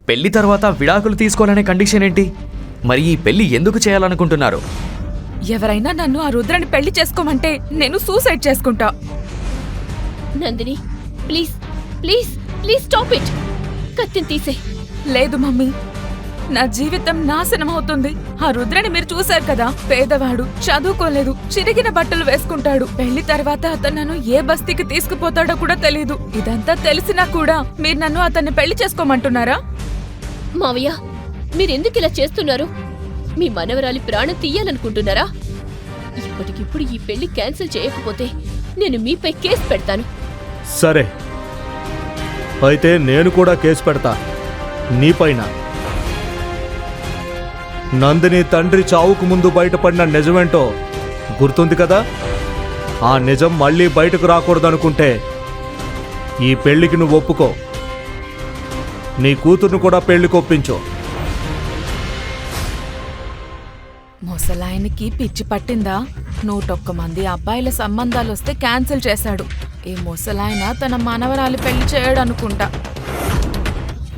పెళ్లి తర్వాత విడాకులు తీసుకోవాలనే కండిషన్ ఏంటి? మరి ఈ పెళ్లి ఎందుకు చేయాలనుకుంటున్నారు? ఎవరైనా నన్ను ఆ రుద్రని పెళ్లి చేసుకోమంటే నేను సూసైడ్ చేసుకుంటా. Nandini please please please stop it. కత్తిని తీసే. లేదు మమ్మీ, నా జీవితం నాశనం అవుతుంది. ఆ రుద్రని మీరు చూశారు కదా, పేదవాడు, చదువుకోలేదు, చిరిగిన బట్టలు వేసుకుంటాడు. పెళ్లి తర్వాత అతను నన్ను ఏ బస్తీకి తీసుకుపోతాడో కూడా తెలీదు. ఇదంతా తెలిసినా కూడా మీరు నన్ను అతన్ని పెళ్లి చేసుకోమంటున్నారా? మావయ్య, మీరెందుకు ఇలా చేస్తున్నారు? మీ మనవరాలి ప్రాణం తీయాలనుకుంటున్నారా? ఇప్పటికిప్పుడు ఈ పెళ్లి క్యాన్సిల్ చేయకపోతే నేను మీపై కేసు పెడతాను. సరే, అయితే నేను కూడా కేసు పెడతా నీపైన. నందిని తండ్రి చావుకు ముందు బయటపడిన నిజమేంటో గుర్తుంది కదా? ఆ నిజం మళ్ళీ బయటకు రాకూడదనుకుంటే ఈ పెళ్లికి నువ్వు ఒప్పుకో. నీ కూతుర్ను కూడా పెళ్లికి ఒప్పించు. ముసలాయనికి పిచ్చి పట్టిందా? 101 మంది అబ్బాయిల సంబంధాలొస్తే క్యాన్సిల్ చేశాడు. ఈ ముసలాయన తన మనవరాలి పెళ్లి చేయడనుకుంటా.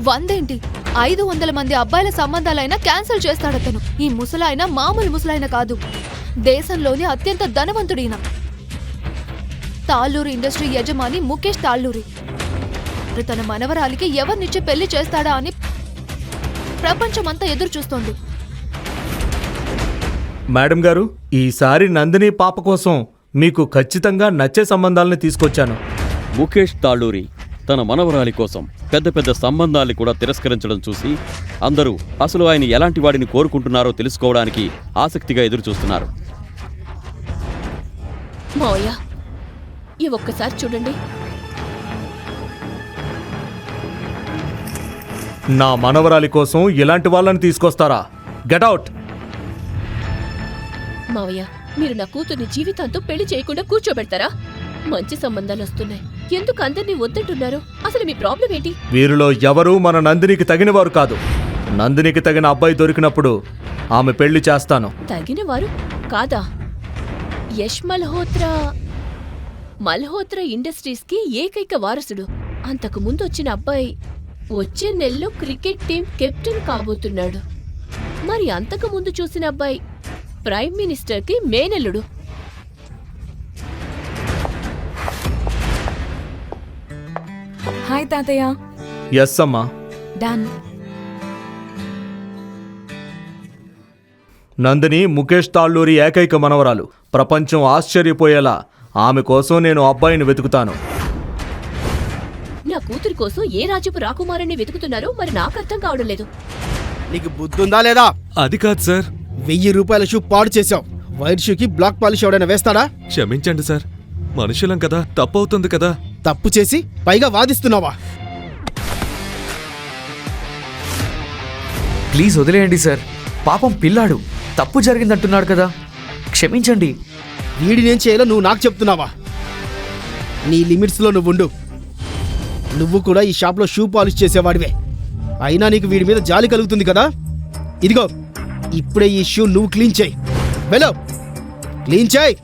100 500 మంది అబ్బాయిల సంబంధాలైనా క్యాన్సిల్ చేస్తాడతను. ఈ ముసలాయన మామూలు ముసలాయన కాదు, దేశంలోని అత్యంత ధనవంతుడైన తాళ్ళూరు ఇండస్ట్రీ యజమాని ముఖేష్ తాళ్ళూరి. తన మనవరాలికి ఎవరినిచ్చి పెళ్లి చేస్తాడా అని ప్రపంచమంతా ఎదురు చూస్తోంది. మేడం గారు, ఈసారి నందిని పాప కోసం మీకు ఖచ్చితంగా నచ్చే సంబంధాలను తీసుకొచ్చాను. ముఖేష్ తాళ్ళూరి తన మనవరాలి కోసం పెద్ద పెద్ద సంబంధాల్ని కూడా తిరస్కరించడం చూసి అందరూ అసలు ఆయన ఎలాంటి వాడిని కోరుకుంటున్నారో తెలుసుకోవడానికి ఆసక్తిగా ఎదురుచూస్తున్నారు. మావయ్య, ఈ ఒక్కసారి చూడండి. నా మనవరాలి కోసం ఇలాంటి వాళ్ళని తీసుకొస్తారా? Get out! మావయ్య, మీరు నా కూతుర్ని జీవితాంతో పెళ్లి చేయకుండా కూర్చోబెడతారా? మంచి సంబంధాలు వస్తున్నాయి, ఎందుకు అందరినీ వద్దంటున్నారు? అసలు మీ ప్రాబ్లం ఏంటి? వీరిలో ఎవరూ మన నందినికి తగినవారు కాదు. నందినికి తగిన అబ్బాయి దొరికినప్పుడు ఆమె పెళ్లి చేస్తాను. తగినవారు కాదా? యష్ మల్హోత్రా ఇండస్ట్రీస్కి ఏకైక వారసుడు. అంతకు ముందు వచ్చిన అబ్బాయి వచ్చే నెలలో క్రికెట్ టీం కెప్టెన్ కాబోతున్నాడు. మరి అంతకు ముందు చూసిన అబ్బాయి ప్రైమ్ మినిస్టర్కి మేనల్లుడు. హాయ్ తాతయ్య. ఎస్ అమ్మా. డన్. నందిని ముఖేష్ తాళ్ళూరి ఏకైక మనవరాలు. ప్రపంచం ఆశ్చర్యపోయేలా ఆమె కోసం నేను అబ్బాయిని వెతుకుతాను. నా కూతురి కోసం ఏ రాజపు రాకుమారుణ్ణి వెతుకుతున్నారో మరి నాకు అర్థం కావడం లేదు. నీకు బుద్ధుందా లేదా? అది కాదు సార్. 1000 రూపాయల షూ పాడు చేశావు. వైట్ షూకి బ్లాక్ పాలిష్ ఎవడైనా వేస్తాడా? క్షమించండి సార్, మనుషులం కదా, తప్పవుతుంది కదా. తప్పు చేసి పైగా వాదిస్తున్నావా? ప్లీజ్ వదిలేయండి సార్. పాపం పిల్లాడు, తప్పు జరిగిందంటున్నాడు కదా, క్షమించండి. వీడినేం చేయాలో నువ్వు నాకు చెప్తున్నావా? నీ లిమిట్స్లో నువ్వుండు. నువ్వు కూడా ఈ షాప్లో షూ పాలిష్ చేసేవాడివే. అయినా నీకు వీడి మీద జాలి కలుగుతుంది కదా. ఇదిగో, ఇప్పుడే ఈ షూ నువ్వు క్లీన్ చేయి. వెళ్ళు, క్లీన్ చేయి.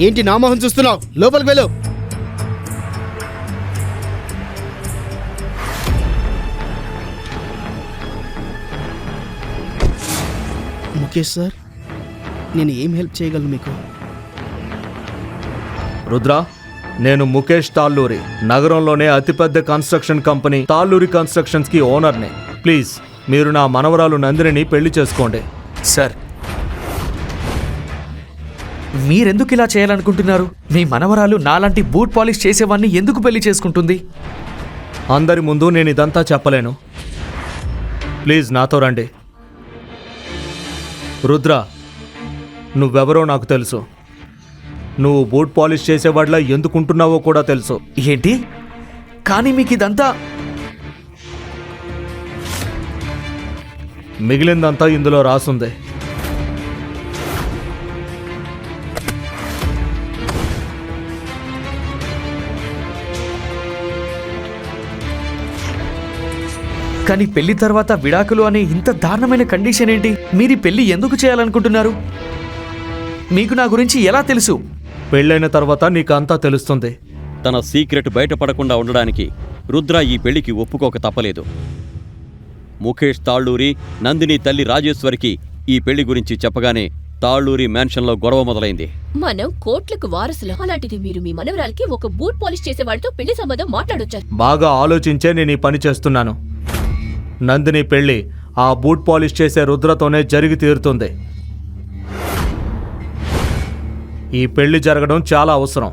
ఏంటి నా మొహం చూస్తున్నావు? లోపలికి వెళ్ళు. ముఖేష్ సార్, నేను ఏం హెల్ప్ చేయగలను మీకు? రుద్ర, నేను ముఖేష్ తాళ్ళూరి. నగరంలోనే అతిపెద్ద కన్స్ట్రక్షన్ కంపెనీ తాళ్ళూరి కన్స్ట్రక్షన్స్కి ఓనర్ని. ప్లీజ్ మీరు నా మనవరాలు నందిని పెళ్లి చేసుకోండి. సార్, మీరెందుకు ఇలా చేయాలనుకుంటున్నారు? మీ మనవరాలు నాలాంటి బూట్ పాలిష్ చేసేవాడిని ఎందుకు పెళ్లి చేసుకుంటుంది? అందరి ముందు నేను ఇదంతా చెప్పలేను. ప్లీజ్ నాతో రండి. రుద్ర, నువ్వెవరో నాకు తెలుసు. నువ్వు బూట్ పాలిష్ చేసేవాడిలా ఎందుకుంటున్నావో కూడా తెలుసు. ఏంటి? కానీ మీకు ఇదంతా మిగిలిందంతా ఇందులో రాసుంది. కానీ పెళ్లి తర్వాత విడాకులు అనే ఇంత దారుణమైన కండిషన్ ఏంటి? మీరు ఈ పెళ్లి ఎందుకు చేయాలనుకుంటున్నారు? మీకు నా గురించి ఎలా తెలుసు? పెళ్ళైన తర్వాత నీకు అంతా తెలుస్తుంది. తన సీక్రెట్ బయటపడకుండా ఉండడానికి రుద్ర ఈ పెళ్లికి ఒప్పుకోక తప్పలేదు. ముఖేష్ తాళ్ళూరి నందిని తల్లి రాజేశ్వరికి ఈ పెళ్లి గురించి చెప్పగానే తాళ్ళూరి మ్యాన్షన్లో గొడవ మొదలైంది. మనం కోట్లకు వారసులు. అలాంటిది మీరు మీ మనవరాలకి ఒక బూట్ పాలిష్ చేసేవాడితో పెళ్లి సంబంధం మాట్లాడొచ్చారు. బాగా ఆలోచించే నేను ఈ పని చేస్తున్నాను. నందిని పెళ్లి ఆ బూట్ పాలిష్ చేసే రుద్రతోనే జరిగి తీరుతుంది. ఈ పెళ్లి జరగడం చాలా అవసరం.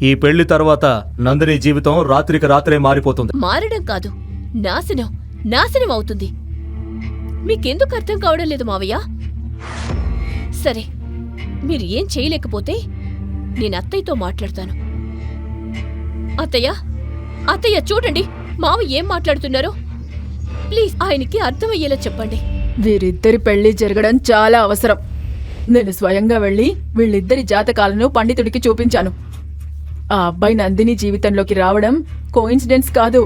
ఈ పెళ్లి తర్వాత నందిని జీవితం రాత్రికి రాత్రే మారిపోతుంది. మారడం కాదు, నాశనం నాశనం అవుతుంది. మీకెందుకు అర్థం కావడం లేదు మావయ్య? సరే, మీరు ఏం చేయలేకపోతే నేను అత్తయ్యతో మాట్లాడతాను. అత్తయ్య, అత్తయ్య చూడండి మావయ్య ఏం మాట్లాడుతున్నారో. ప్లీజ్ ఆయనకి అర్థమయ్యేలా చెప్పండి. వీరిద్దరి పెళ్లి జరగడం చాలా అవసరం. నేను స్వయంగా వెళ్ళి వీళ్ళిద్దరి జాతకాలను పండితుడికి చూపించాను. ఆ అబ్బాయి నందిని జీవితంలోకి రావడం కోఇన్సిడెన్స్ కాదు.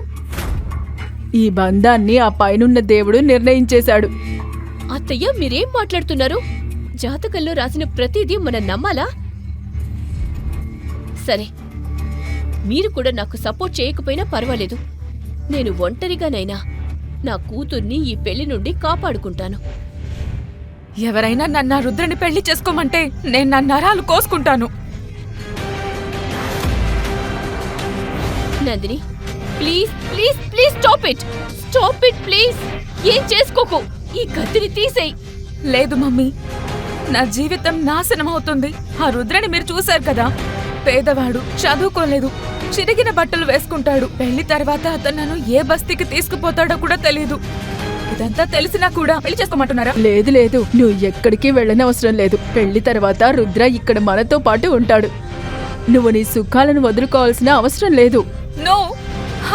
ఈ బంధాన్ని ఆ పైనున్న దేవుడు నిర్ణయించేశాడు. అత్తయ్య మీరేం మాట్లాడుతున్నారు? జాతకంలో రాసిన ప్రతిదీ మనం నమ్మాలా? సరే, మీరు కూడా నాకు సపోర్ట్ చేయకపోయినా పర్వాలేదు. నేను ఒంటరిగానైనా నా కూతుర్ని ఈ పెళ్లి నుండి కాపాడుకుంటాను. ఎవరైనా నన్ను రుద్రని పెళ్లి చేసుకోమంటే నేను నా నరాలు కోసుకుంటాను. Nandini, please please please stop it, stop it please. ఏం చేసుకోకు, ఈ కత్తిని తీసేయ్. లేదు మమ్మీ, నా జీవితం నాశనం అవుతుంది. ఆ రుద్రని మీరు చూశారు కదా, పేదవాడు, చదువుకోలేదు, చిరిగిన బట్టలు వేసుకుంటాడు. పెళ్లి తర్వాత అతను నన్ను ఏ బస్తీకి తీసుకుపోతాడో కూడా తెలీదు. ఇదంతా తెలిసినా కూడా పెళ్లి చేసుకోమంటున్నారా? లేదు లేదు, నువ్వు ఎక్కడికి వెళ్ళనవసరం లేదు. పెళ్లి తర్వాత రుద్ర ఇక్కడ మనతో పాటు ఉంటాడు. నువ్వు నీ సుఖాలను వదులుకోవాల్సిన అవసరం లేదు. నో,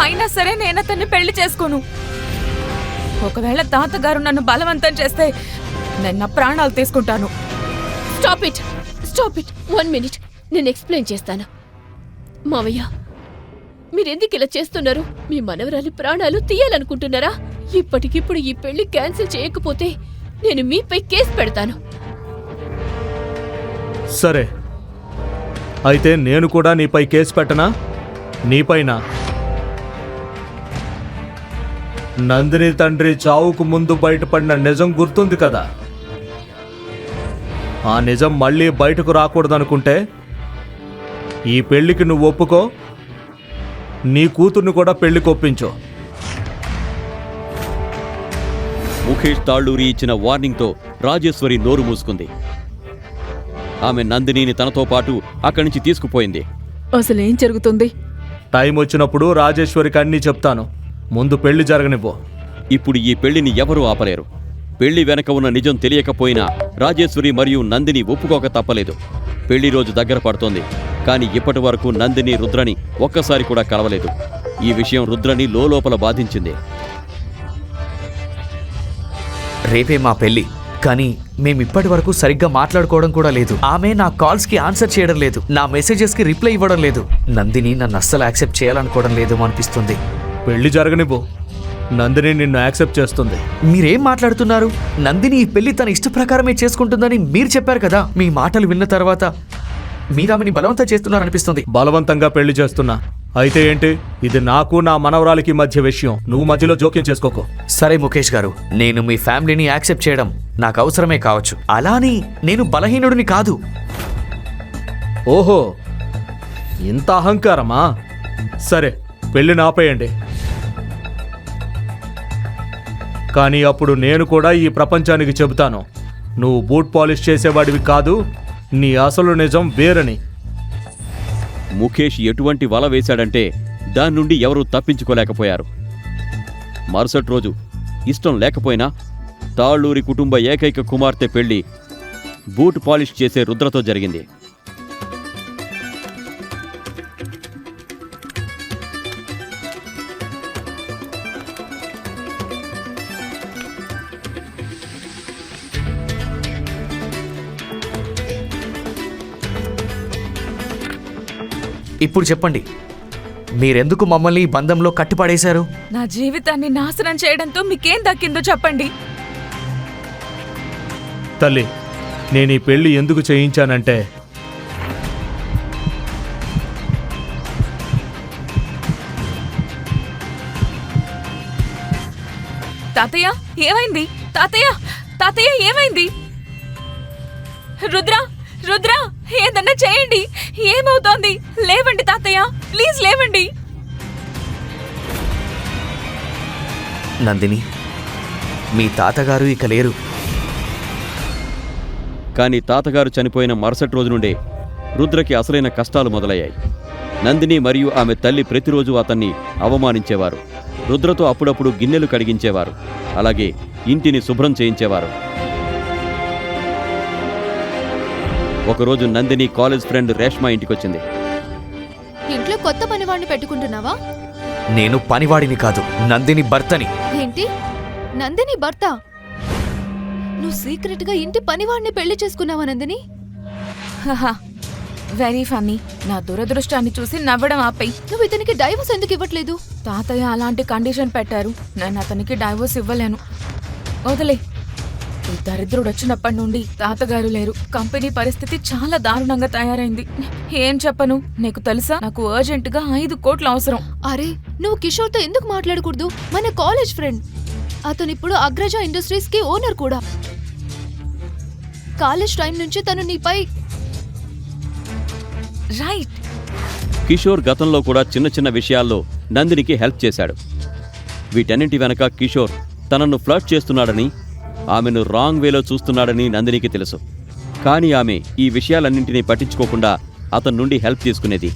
అయినా సరే నేను అతన్ని పెళ్లి చేసుకోను. ఒకవేళ తాతగారు నన్ను బలవంతం చేస్తే నేను నా ప్రాణాలు తీసుకుంటాను. Stop it, stop it. 1 minute, నేను ఎక్స్ప్లెయిన్ చేస్తాను. మావయ్య, మీరెందుకు ఇలా చేస్తున్నారు? మీ మనవరాలి ప్రాణాలు తీయాలనుకుంటున్నారా? ఇప్పటికిప్పుడు ఈ పెళ్లి క్యాన్సిల్ చేయకపోతే నేను మీపై కేసు పెడతాను. సరే, అయితే నేను కూడా నీపై కేసు పెట్టనా? నీపైన నందిని తండ్రి చావుకు ముందు బయటపడిన నిజం గుర్తుంది కదా? ఆ నిజం మళ్ళీ బయటకు రాకూడదనుకుంటే ఈ పెళ్లికి నువ్వు ఒప్పుకో, నీ కూతుర్ని కూడా పెళ్లికి ఒప్పించు. ముఖేష్ తాళ్ళూరి ఇచ్చిన వార్నింగ్తో రాజేశ్వరి నోరు మూసుకుంది. ఆమె నందినిని తనతో పాటు అక్కడి నుంచి తీసుకుపోయింది. అసలేం జరుగుతుంది? టైం వచ్చినప్పుడు రాజేశ్వరికి అన్నీ చెప్తాను. ముందు పెళ్లి జరగనివ్వు. ఇప్పుడు ఈ పెళ్లిని ఎవరూ ఆపలేరు. పెళ్లి వెనక ఉన్న నిజం తెలియకపోయినా రాజేశ్వరి మరియు నందిని ఒప్పుకోక తప్పలేదు. పెళ్లి రోజు దగ్గర పడుతోంది. కానీ ఇప్పటి వరకు నందిని రుద్రని ఒక్కసారి కూడా కలవలేదు. ఈ విషయం రుద్రని లోపల బాధించింది. రేపే మా పెళ్లి, కానీ మేమిప్పటి వరకు సరిగ్గా మాట్లాడుకోవడం కూడా లేదు. ఆమె నా కాల్స్కి ఆన్సర్ చేయడం లేదు, నా మెసేజెస్కి రిప్లై ఇవ్వడం లేదు. నందిని నన్ను అస్సలు యాక్సెప్ట్ చేయాలనుకోవడం లేదు అనిపిస్తుంది. పెళ్లి జరగనివ్వు, నందిని నిన్ను యాక్సెప్ట్ చేస్తుంది. మీరేం మాట్లాడుతున్నారు? నందిని ఈ పెళ్లి తన ఇష్ట ప్రకారమే చేసుకుంటుందని మీరు చెప్పారు కదా. మీ మాటలు విన్న తర్వాత మీరు ఆమెని బలవంతం చేస్తున్నారనిపిస్తుంది. బలవంతంగా పెళ్లి చేస్తున్నా అయితే ఏంటి? ఇది నాకు నా మనవరాలికి మధ్య విషయం. నువ్వు మధ్యలో జోక్యం చేసుకోకు. సరే ముఖేష్ గారు, నేను మీ ఫ్యామిలీని యాక్సెప్ట్ చేయడం నాకు అవసరమే కావచ్చు. అలాని నేను బలహీనుడిని కాదు. ఓహో, ఇంత అహంకారమా? సరే, పెళ్లిని ఆపేయండి. కానీ అప్పుడు నేను కూడా ఈ ప్రపంచానికి చెబుతాను, నువ్వు బూట్ పాలిష్ చేసేవాడివి కాదు, నీ అసలు నిజం వేరని. ముఖేష్ ఎటువంటి వల వేశాడంటే దాని నుండి ఎవరూ తప్పించుకోలేకపోయారు. మరుసటి రోజు ఇష్టం లేకపోయినా తాళ్ళూరి కుటుంబ ఏకైక కుమార్తె పెళ్లి బూట్ పాలిష్ చేసే రుద్రతో జరిగింది. ఇప్పుడు చెప్పండి, మీరెందుకు మమ్మల్ని ఈ బంధంలో కట్టిపడేశారు? నా జీవితాన్ని నాశనం చేయడంతో మీకేం దక్కిందో చెప్పండి. తల్లి, నేను ఈ పెళ్లి ఎందుకు చేయించానంటే తాతయ్య ఏమైంది? తాతయ్య తాతయ్య ఏమైంది? రుద్ర రుద్ర ఏదన్నా చేయండి. ఏమవుతోంది? లేవండి తాతయ్య, ప్లీజ్ లేవండి. నందిని, మీ తాతగారు ఇక లేరు. కానీ తాతగారు చనిపోయిన మరుసటి రోజు నుండే రుద్రకి అసలైన కష్టాలు మొదలయ్యాయి. నందిని మరియు ఆమె తల్లి ప్రతిరోజు అతన్ని అవమానించేవారు. రుద్రతో అప్పుడప్పుడు గిన్నెలు కడిగించేవారు, అలాగే ఇంటిని శుభ్రం చేయించేవారు. ఒకరోజు నందిని కాలేజ్ ఫ్రెండ్ రేష్మా ఇంటికొచ్చింది. ఇంట్లో కొత్త పనివాడిని పెట్టుకుంటున్నావా? నేను పనివాడిని కాదు, నందిని భర్తని. ఏంటి? నందిని భర్త? నువ్వు సీక్రెట్ గా ఇంటి పనివాడిని పెళ్లి చేసుకున్నావా నందిని? Very funny. నా దురదృష్టాన్ని చూసి నవ్వడం ఆపేయ్. నువ్వు ఇతనికి డైవోర్స్ ఎందుకు ఇవ్వట్లేదు? తాతయ్య అలాంటి కండిషన్ పెట్టారు. నేను అతనికి డైవోర్స్ ఇవ్వలేను. వదిలే. ఈ దరిద్రుడు వచ్చినప్పటి నుండి తాతగారు లేరు. కంపెనీ పరిస్థితి చాలా దారుణంగా తయారైంది. ఏం చెప్పను? నీకు తెలుసా, నాకు అర్జెంట్ గా 5 కోట్లు అవసరం. అరే, నువ్వు కిషోర్ తో ఎందుకు మాట్లాడకూడదు? మన కాలేజ్ ఫ్రెండ్. అతను ఇప్పుడు అగ్రజ ఇండస్ట్రీస్ కి ఓనర్ కూడా. కాలేజ్ టైం నుంచి తను నీపై రైట్. కిషోర్ గతంలో కూడా చిన్న చిన్న విషయాల్లో నందినికి హెల్ప్ చేశాడు. వీటన్నింటి వెనక కిషోర్ తనను ఫ్లర్ట్ చేస్తున్నాడని, ఆమెను రాంగ్ వేలో చూస్తున్నాడని నందినికి తెలుసు. కానీ ఆమె ఈ విషయాలన్నింటినీ పట్టించుకోకుండా అతని నుండి హెల్ప్ తీసుకునేది.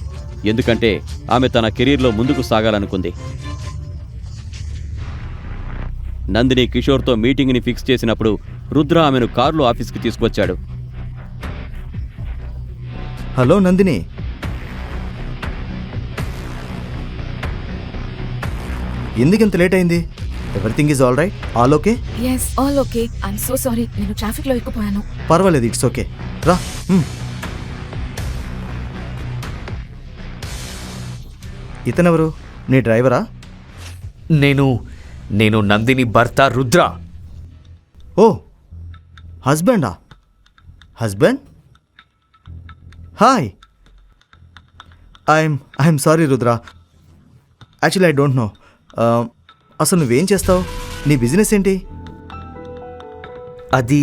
ఎందుకంటే ఆమె తన కెరీర్లో ముందుకు సాగాలనుకుంది. నందిని కిషోర్తో మీటింగ్ని ఫిక్స్ చేసినప్పుడు రుద్ర ఆమెను కారులో ఆఫీస్కి తీసుకొచ్చాడు. హలో నందిని, ఎందుకింత లేట్ అయింది? Everything is all right? All okay? Yes, all okay. I'm so sorry, నేను ట్రాఫిక్ లో ఇరుక్కుపోయాను. పర్వాలేదు, ఇట్స్ ఓకే. రా. ఇతనెవరు? నీ డ్రైవరా? నేను నందిని భర్త రుద్ర. ఓ, హస్బెండా? Husband? Hi. I'm sorry Rudra, actually I don't know. అసలు నువ్వేం చేస్తావు? నీ బిజినెస్ ఏంటి? అది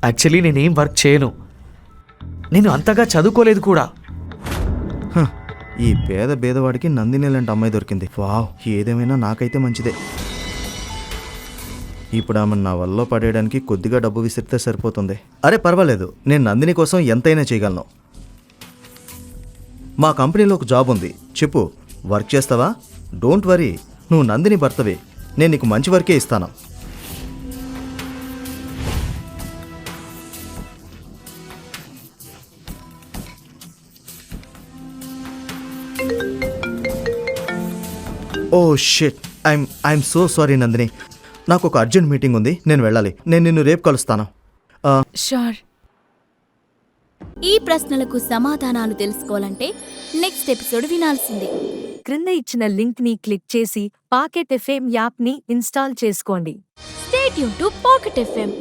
యాక్చువల్లీ నేనేం వర్క్ చేయను. నేను అంతగా చదువుకోలేదు కూడా. ఈ పేదవాడికి నందిని లాంటి అమ్మాయి దొరికింది. వావ్, ఏదేమైనా నాకైతే మంచిదే. ఇప్పుడు ఆమె నా వల్ల పడేయడానికి కొద్దిగా డబ్బు విసిరితే సరిపోతుంది. అరే పర్వాలేదు, నేను నందిని కోసం ఎంతైనా చేయగలను. మా కంపెనీలో ఒక జాబ్ ఉంది, చెప్పు, వర్క్ చేస్తావా? డోంట్ వరీ, నువ్వు నందిని భర్తవే, నేను నీకు మంచి వర్కే ఇస్తాను. Oh shit, I'm so sorry Nandini, నాకు ఒక అర్జెంట్ మీటింగ్ ఉంది, నేను వెళ్ళాలి. నేను నిన్ను రేపు కలుస్తాను. షూర్. ఈ ప్రశ్నలకు సమాధానాలు తెలుసుకోవాలంటే నెక్స్ట్ ఎపిసోడ్ వినాల్సిందే. క్రింద ఇచ్చిన లింక్ ని క్లిక్ చేసి పాకెట్ ఎఫ్ఎం యాప్ ని ఇన్స్టాల్ చేసుకోండి. Stay tune to pocket FM.